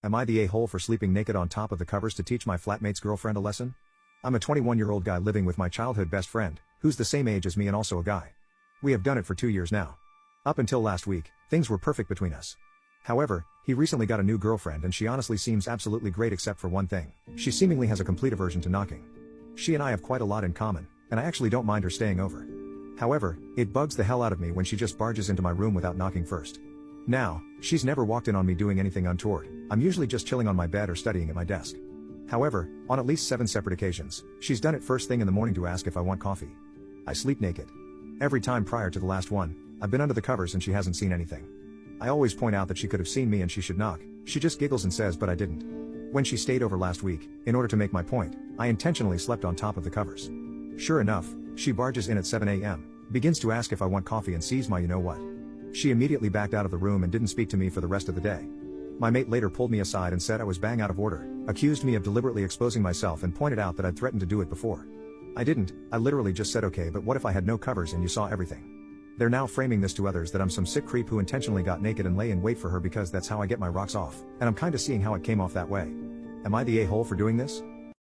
Am I the a-hole for sleeping naked on top of the covers to teach my flatmate's girlfriend a lesson? I'm a 21-year-old guy living with my childhood best friend, who's the same age as me and also a guy. We have done it for 2 years now. Up until last week, things were perfect between us. However, he recently got a new girlfriend and she honestly seems absolutely great except for one thing. She seemingly has a complete aversion to knocking. She and I have quite a lot in common, and I actually don't mind her staying over. However, it bugs the hell out of me when she just barges into my room without knocking first. Now, she's never walked in on me doing anything untoward. I'm usually just chilling on my bed or studying at my desk. However, on at least 7 separate occasions, she's done it first thing in the morning to ask if I want coffee. I sleep naked. Every time prior to the last one, I've been under the covers and she hasn't seen anything. I always point out that she could have seen me and she should knock. She just giggles and says but I didn't. When she stayed over last week, in order to make my point, I intentionally slept on top of the covers. Sure enough, she barges in at 7 a.m., begins to ask if I want coffee and sees my you-know-what. She immediately backed out of the room and didn't speak to me for the rest of the day. My mate later pulled me aside and said I was bang out of order, accused me of deliberately exposing myself and pointed out that I'd threatened to do it before. I didn't, I literally just said okay, but what if I had no covers and you saw everything? They're now framing this to others that I'm some sick creep who intentionally got naked and lay in wait for her because that's how I get my rocks off, and I'm kinda seeing how it came off that way. Am I the a-hole for doing this?